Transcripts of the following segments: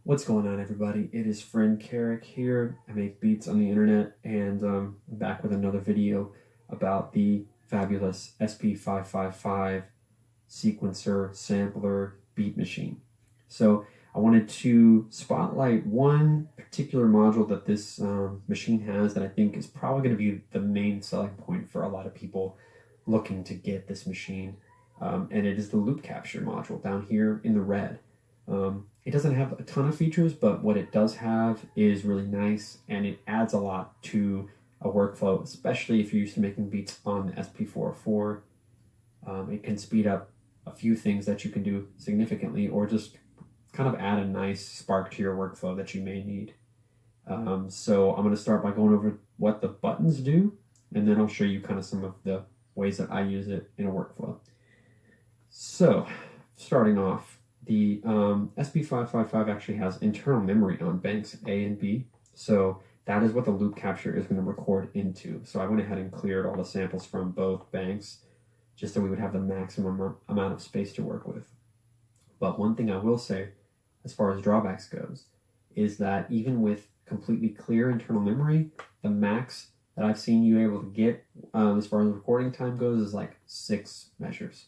What's going on, everybody? It is friend Carrick here. I make beats on the internet, and I'm back with another video about the fabulous SP555 sequencer sampler beat machine. So I wanted to spotlight one particular module that this machine has that I think is probably going to be the main selling point for a lot of people looking to get this machine, and it is the loop capture module down here in the red. It doesn't have a ton of features, but what it does have is really nice, and it adds a lot to a workflow, especially if you're used to making beats on the SP404. It can speed up a few things that you can do significantly, or just kind of add a nice spark to your workflow that you may need. So I'm going to start by going over what the buttons do, and then I'll show you kind of some of the ways that I use it in a workflow. So starting off, the SP555 actually has internal memory on banks A and B, so that is what the loop capture is going to record into. So I went ahead and cleared all the samples from both banks just so we would have the maximum amount of space to work with. But one thing I will say, as far as drawbacks goes, is that even with completely clear internal memory, the max that I've seen you able to get as far as recording time goes is like 6 measures.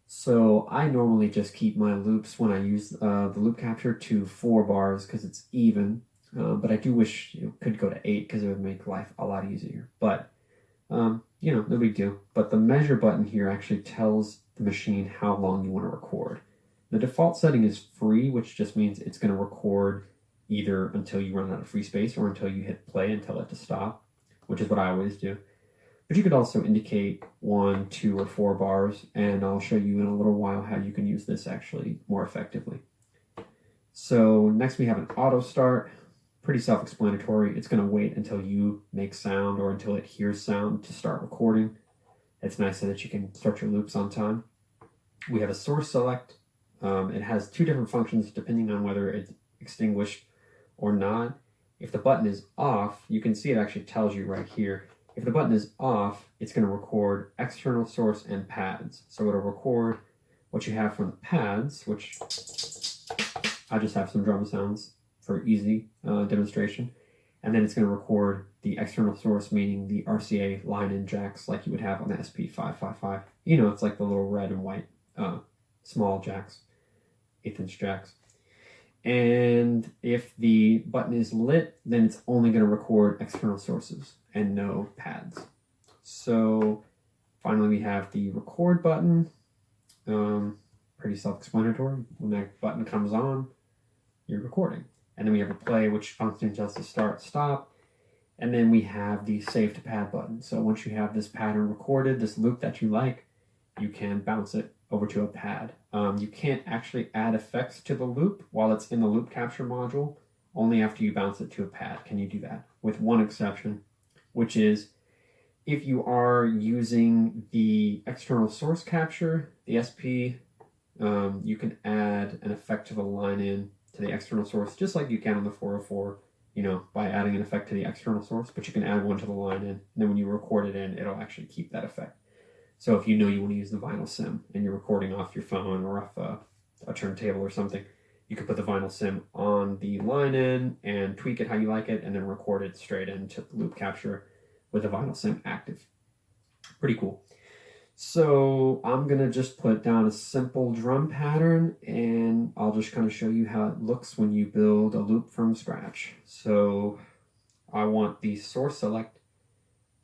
So I normally just keep my loops when I use the loop capture to 4 bars because it's even, but I do wish it could go to 8 because it would make life a lot easier. But, you know, no big deal. But the measure button here actually tells the machine how long you want to record. The default setting is free, which just means it's going to record either until you run out of free space or until you hit play and tell it to stop, which is what I always do. But you could also indicate 1, 2, or 4 bars, and I'll show you in a little while how you can use this actually more effectively. So next we have an auto start. Pretty self-explanatory. It's going to wait until you make sound or until it hears sound to start recording. It's nice so that you can start your loops on time. We have a source select. It has 2 different functions depending on whether it's extinguished or not. If the button is off, you can see it actually tells you right here. If the button is off, it's going to record external source and pads. So it'll record what you have from the pads, which I just have some drum sounds for easy demonstration. And then it's going to record the external source, meaning the RCA line-in jacks like you would have on the SP555. You know, it's like the little red and white small jacks, 1/8" jacks. And if the button is lit, then it's only going to record external sources and no pads. So finally we have the record button. Pretty self-explanatory. When that button comes on, you're recording. And then we have a play, which functions as the start, stop. And then we have the save to pad button. So once you have this pattern recorded, this loop that you like, you can bounce it over to a pad. You can't actually add effects to the loop while it's in the loop capture module. Only after you bounce it to a pad can you do that, with one exception, which is if you are using the external source capture, the SP, you can add an effect to the line-in to the external source, just like you can on the 404, you know, by adding an effect to the external source, but you can add one to the line-in, and then when you record it in, it'll actually keep that effect. So if you know you want to use the vinyl sim and you're recording off your phone or off a turntable or something, you can put the vinyl sim on the line-in and tweak it how you like it, and then record it straight into the loop capture with the vinyl sim active. Pretty cool. So I'm going to just put down a simple drum pattern, and I'll just kind of show you how it looks when you build a loop from scratch. So I want the source select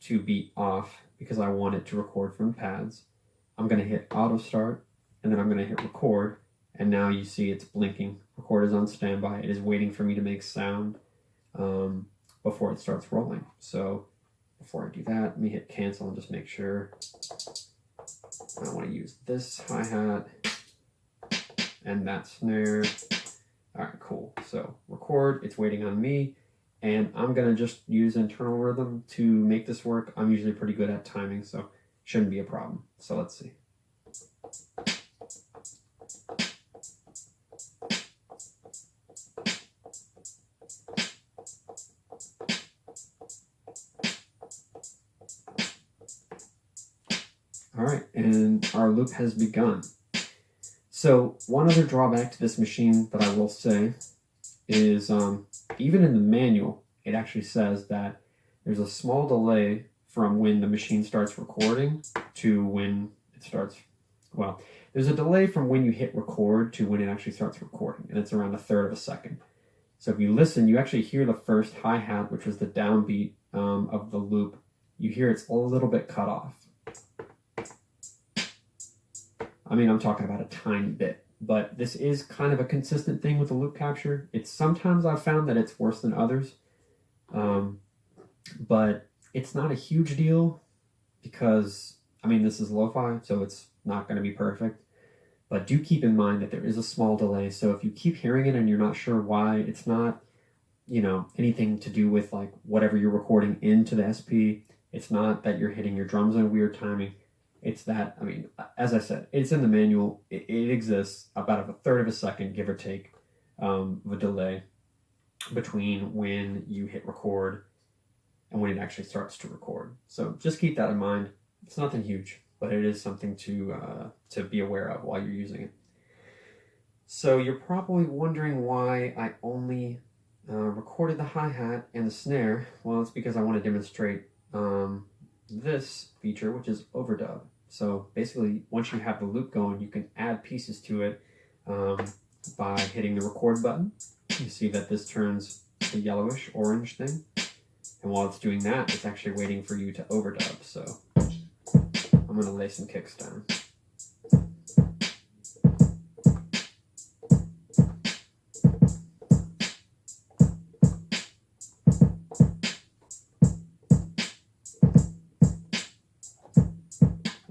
to be off because I want it to record from pads. I'm going to hit auto start, and then I'm going to hit record, and now you see it's blinking. Record is on standby. It is waiting for me to make sound before it starts rolling. So before I do that, let me hit cancel and just make sure I want to use this hi-hat and that snare. All right, cool. So record, it's waiting on me. And I'm going to just use internal rhythm to make this work. I'm usually pretty good at timing, so shouldn't be a problem. So let's see. All right, and our loop has begun. So one other drawback to this machine that I will say is even in the manual, it actually says that there's a small delay from when the machine starts recording to when it starts, well, there's a delay from when you hit record to when it actually starts recording, and it's around 1/3 of a second. So if you listen, you actually hear the first hi-hat, which was the downbeat of the loop. You hear it's a little bit cut off. I mean, I'm talking about a tiny bit, but this is kind of a consistent thing with the loop capture. It's sometimes I've found that it's worse than others, but it's not a huge deal because, I mean, this is lo-fi, so it's not going to be perfect. But do keep in mind that there is a small delay, so if you keep hearing it and you're not sure why, it's not, you know, anything to do with like whatever you're recording into the SP. It's not that you're hitting your drums in a weird timing. It's that, I mean, as I said, it's in the manual. It exists about 1/3 of a second, give or take, of a delay between when you hit record and when it actually starts to record. So just keep that in mind. It's nothing huge, but it is something to be aware of while you're using it. So you're probably wondering why I only recorded the hi-hat and the snare. Well, it's because I want to demonstrate this feature, which is overdub. So basically, once you have the loop going, you can add pieces to it by hitting the record button. You see that this turns the yellowish orange thing, and while it's doing that, it's actually waiting for you to overdub. So I'm going to lay some kicks down.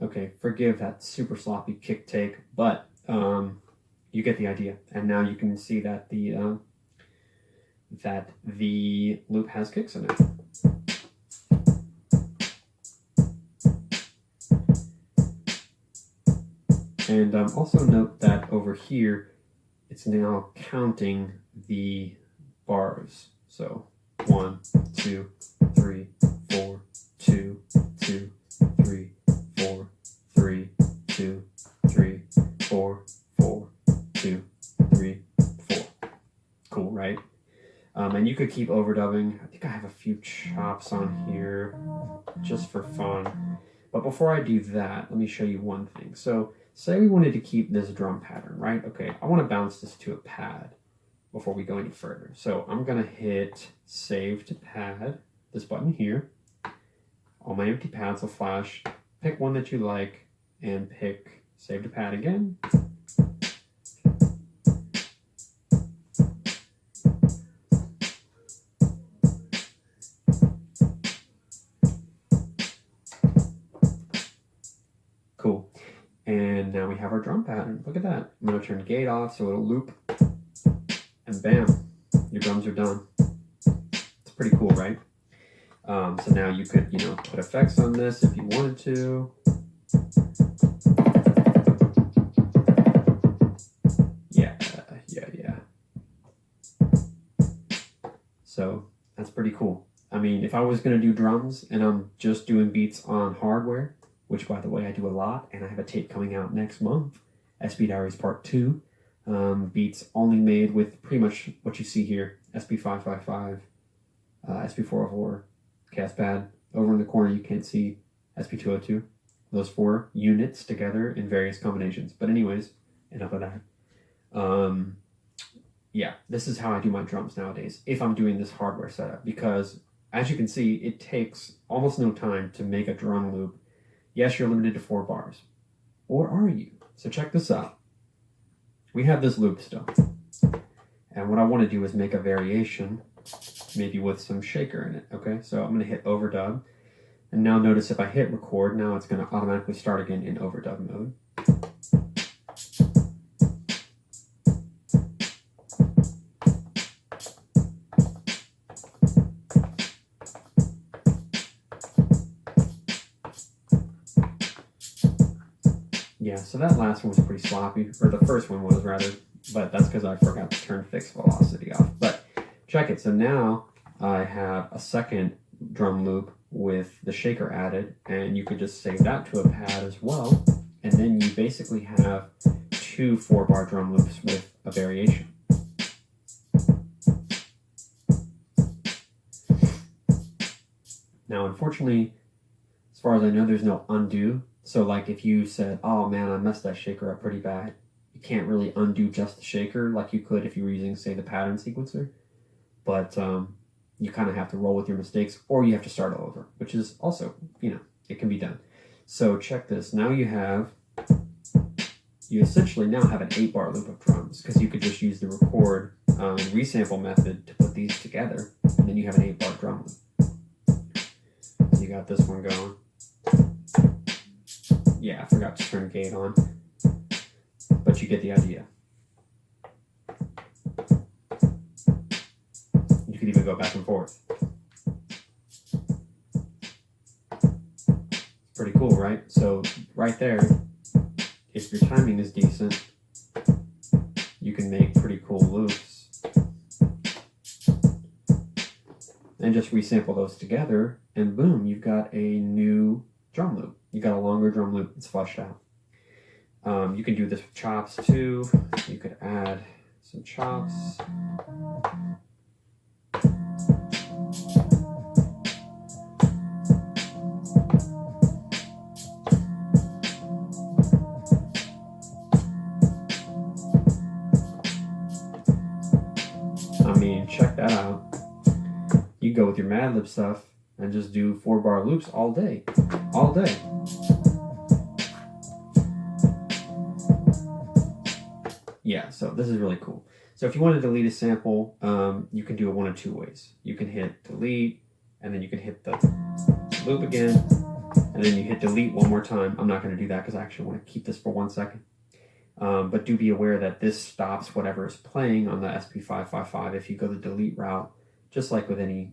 Okay, forgive that super sloppy kick take, but you get the idea. And now you can see that the loop has kicks in it. And also note that over here, it's now counting the bars. So 1, 2, 3, 4, 2, 2, 3, 4, 3, 2, 3, 4, 4, 2, 3, 4. Cool, right? And you could keep overdubbing. I think I have a few chops on here just for fun. But before I do that, let me show you one thing. So say we wanted to keep this drum pattern, right? Okay, I want to bounce this to a pad before we go any further. So I'm going to hit Save to Pad, this button here. All my empty pads will flash. Pick one that you like and pick Save to Pad again. Cool. And now we have our drum pattern. Look at that. I'm going to turn gate off so it'll loop. And bam, your drums are done. It's pretty cool, right? So now you could, you know, put effects on this if you wanted to. Yeah. So that's pretty cool. I mean, if I was going to do drums and I'm just doing beats on hardware, which by the way I do a lot, and I have a tape coming out next month, SP Diaries Part 2, beats only made with pretty much what you see here, SP555, SP404, cast pad. Over in the corner you can't see SP202. Those 4 units together in various combinations. But anyways, enough of that. Yeah, this is how I do my drums nowadays, if I'm doing this hardware setup, because as you can see, it takes almost no time to make a drum loop. Yes, you're limited to 4 bars. Or are you? So check this out. We have this loop still. And what I want to do is make a variation, maybe with some shaker in it, okay? So I'm going to hit overdub. And now notice if I hit record, now it's going to automatically start again in overdub mode. Yeah, so that last one was pretty sloppy, or the first one was rather, but that's because I forgot to turn fixed velocity off. But check it, so now I have a second drum loop with the shaker added, and you could just save that to a pad as well, and then you basically have 2 4-bar drum loops with a variation. Now, unfortunately, as far as I know, there's no undo. So like if you said, oh man, I messed that shaker up pretty bad, you can't really undo just the shaker like you could if you were using, say, the pattern sequencer. But you kind of have to roll with your mistakes, or you have to start all over, which is also, it can be done. So check this. Now you essentially now have an 8-bar loop of drums, because you could just use the record resample method to put these together, and then you have an 8-bar drum loop. So you got this one going. Yeah, I forgot to turn gate on, but you get the idea. You could even go back and forth. Pretty cool, right? So right there, if your timing is decent, you can make pretty cool loops. And just resample those together, and boom, you've got a new drum loop. You got a longer drum loop that's flushed out. You can do this with chops too. You could add some chops. I mean, check that out. You go with your Mad Lib stuff and just do 4-bar loops all day. All day. Yeah, so this is really cool. So if you want to delete a sample, you can do it one of two ways. You can hit delete, and then you can hit the loop again, and then you hit delete one more time. I'm not going to do that because I actually want to keep this for 1 second. But do be aware that this stops whatever is playing on the SP555 if you go the delete route. Just like with any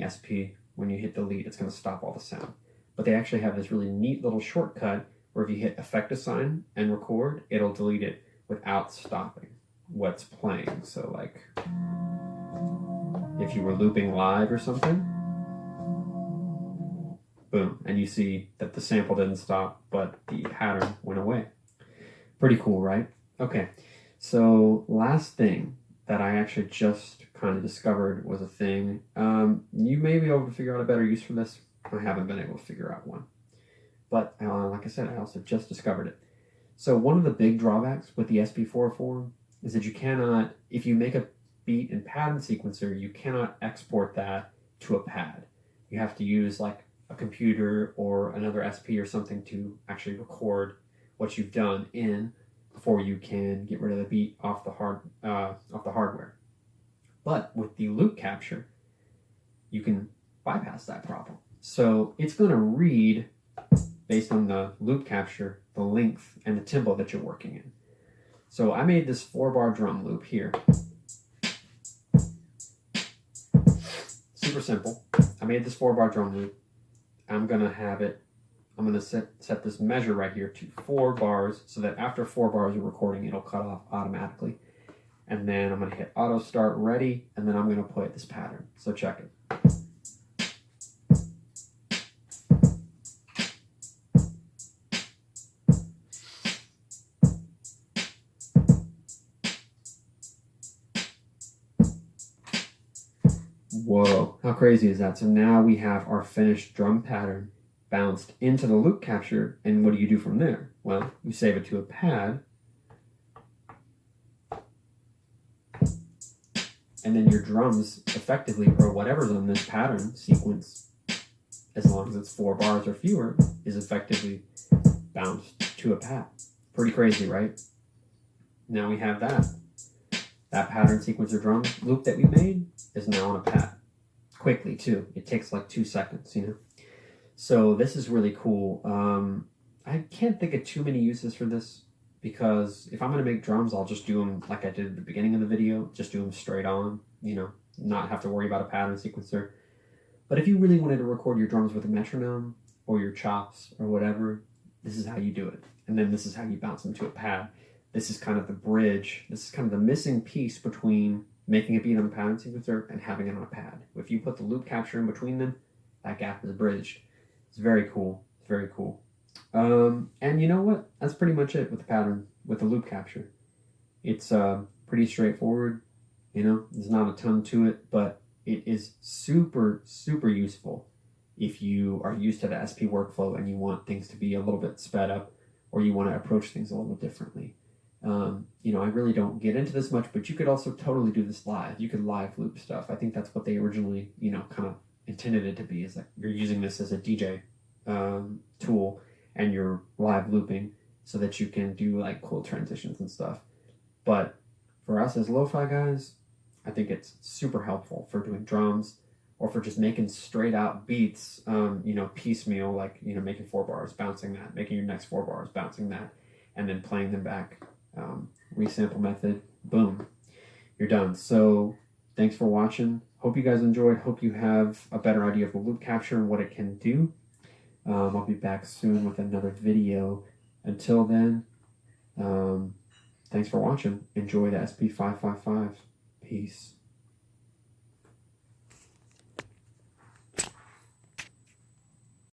SP, when you hit delete, it's going to stop all the sound. But they actually have this really neat little shortcut where if you hit effect assign and record, it'll delete it without stopping what's playing. So like if you were looping live or something, boom, and you see that the sample didn't stop, but the pattern went away. Pretty cool, right? Okay, so last thing that I actually just kind of discovered was a thing. You may be able to figure out a better use for this. I haven't been able to figure out one. But like I said, I also just discovered it. So one of the big drawbacks with the SP404 is that you cannot, if you make a beat in pattern sequencer, you cannot export that to a pad. You have to use like a computer or another SP or something to actually record what you've done in before you can get rid of the beat off the hardware. But with the loop capture, you can bypass that problem. So it's going to read, based on the loop capture, the length and the tempo that you're working in. So I made this 4-bar drum loop here. Super simple. I made this 4-bar drum loop. I'm going to set this measure right here to 4 bars so that after 4 bars of recording, it'll cut off automatically. And then I'm going to hit auto start ready, and then I'm going to play this pattern. So check it. Whoa, how crazy is that? So now we have our finished drum pattern bounced into the loop capture, and what do you do from there? Well, you save it to a pad, and then your drums effectively, or whatever's on this pattern sequence, as long as it's 4 bars or fewer, is effectively bounced to a pad. Pretty crazy, right? Now we have that. That pattern sequencer drum loop that we made is now on a pad. Quickly, too. It takes like 2 seconds, So this is really cool. I can't think of too many uses for this, because if I'm going to make drums, I'll just do them like I did at the beginning of the video. Just do them straight on, not have to worry about a pattern sequencer. But if you really wanted to record your drums with a metronome or your chops or whatever, this is how you do it. And then this is how you bounce them to a pad. This is kind of the bridge. This is kind of the missing piece between making a beat on a pattern sequencer and having it on a pad. If you put the loop capture in between them, that gap is bridged. It's very cool. It's very cool. And you know what? That's pretty much it with the pattern, with the loop capture. It's pretty straightforward. There's not a ton to it, but it is super, super useful if you are used to the SP workflow and you want things to be a little bit sped up, or you want to approach things a little differently. You know, I really don't get into this much, but you could also totally do this live. You could live loop stuff. I think that's what they originally, you know, kind of intended it to be, is like you're using this as a DJ tool and you're live looping so that you can do like cool transitions and stuff. But for us as lo-fi guys, I think it's super helpful for doing drums or for just making straight out beats, you know, piecemeal, like, you know, making 4 bars, bouncing that, making your next 4 bars, bouncing that, and then playing them back. Resample method, boom, you're done. So thanks for watching. Hope you guys enjoyed. Hope you have a better idea of the loop capture and what it can do. I'll be back soon with another video. Until then, thanks for watching. Enjoy the SP555. Peace.